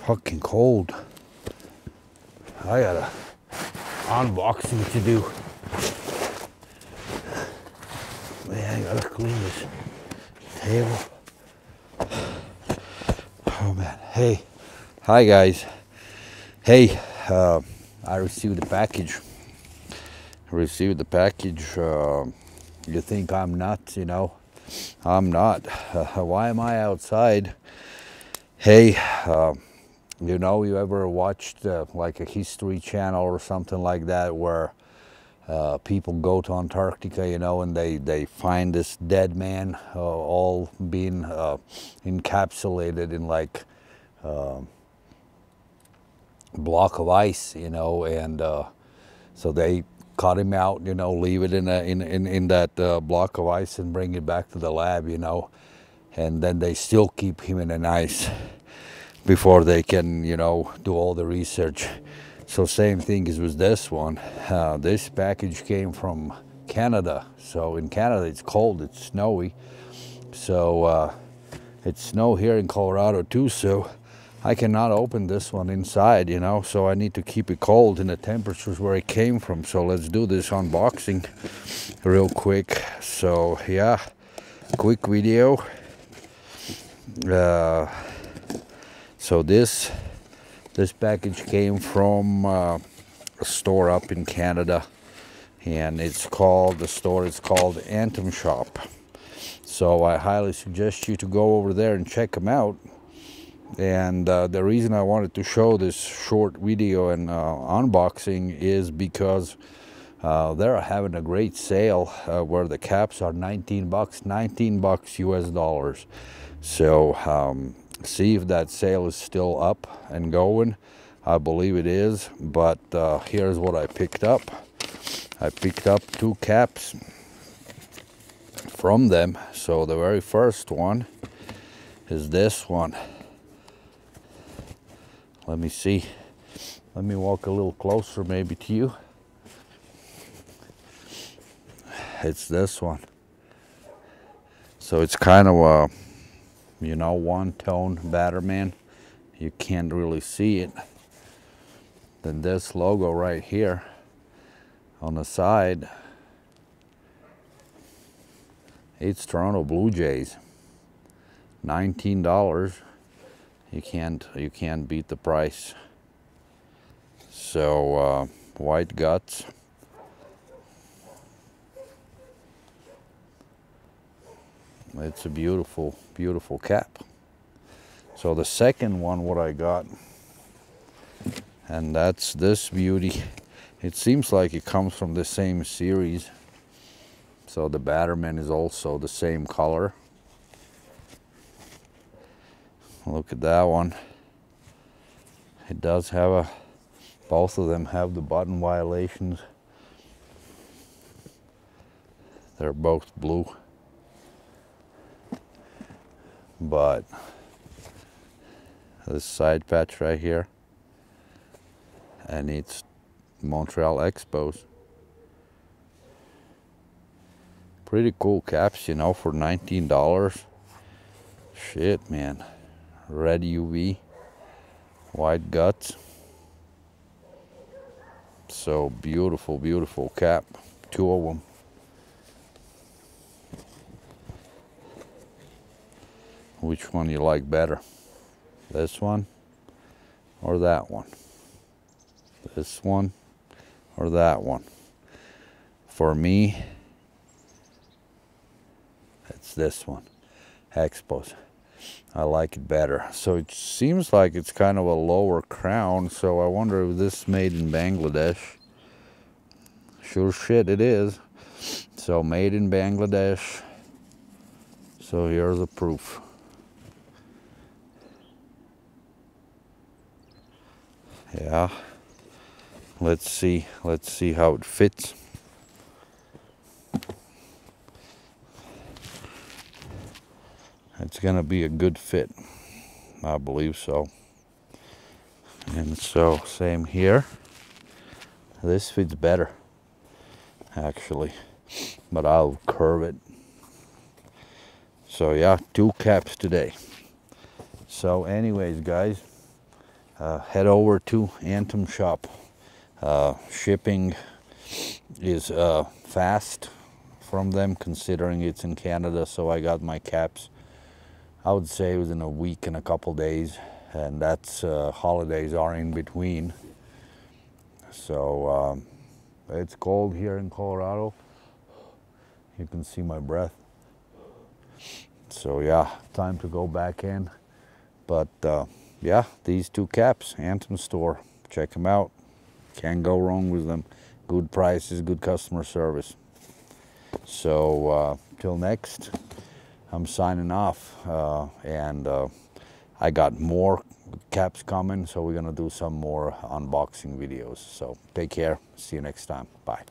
fucking cold. I got a unboxing to do. Man, I gotta clean this table. Oh man, hey, hi guys. Hey, I received the package. You think I'm nuts, you know? I'm not. Why am I outside? Hey, you know, you ever watched like a History Channel or something like that where people go to Antarctica, you know, and they find this dead man all being encapsulated in like block of ice, you know, and so they cut him out, you know, leave it in that block of ice and bring it back to the lab, you know, and then they still keep him in an ice before they can, you know, do all the research. So same thing as with this one. This package came from Canada. So in Canada it's cold, it's snowy. So it's snow here in Colorado too, so I cannot open this one inside, you know, so I need to keep it cold in the temperatures where it came from. So let's do this unboxing real quick. So yeah, quick video. So this package came from a store up in Canada, and it's called, the store is called Anthem shop. So I highly suggest you to go over there and check them out. And the reason I wanted to show this short video and unboxing is because they're having a great sale where the caps are $19 US dollars. So see if that sale is still up and going. I believe it is, but here's what I picked up. I picked up 2 caps from them. So the very first one is this one. Let me see. Let me walk a little closer maybe to you. It's this one. So it's kind of a, you know, one-tone Batterman. You can't really see it. Then this logo right here on the side, it's Toronto Blue Jays. $19. You can't beat the price. So white guts. It's a beautiful, beautiful cap. So the second one, what I got, and that's this beauty. It seems like it comes from the same series. So the Batterman is also the same color. Look at that one. It does have both of them have the button violations. They're both blue. But this side patch right here, and it's Montreal Expos. Pretty cool caps, you know, for $19. Shit, man. Red UV, white guts. So beautiful, beautiful cap. 2 of them. Which one you like better? This one or that one? This one or that one? For me, it's this one, Expos. I like it better. So it seems like it's kind of a lower crown, so I wonder if this is made in Bangladesh. Sure shit it is. So made in Bangladesh. So here's the proof. Yeah. Let's see how it fits. It's gonna be a good fit, I believe so. And so same here. This fits better, actually, but I'll curve it. So yeah, 2 caps today. So anyways, guys, head over to Anthem shop. Shipping is fast from them, considering it's in Canada, so I got my caps, I would say, within a week and a couple days, and that's holidays are in between. So it's cold here in Colorado. You can see my breath. So yeah, time to go back in. But yeah, these two caps, Anthem store, check them out. Can't go wrong with them. Good prices, good customer service. So till next, I'm signing off, and I got more caps coming, so we're gonna do some more unboxing videos. So take care, see you next time, bye.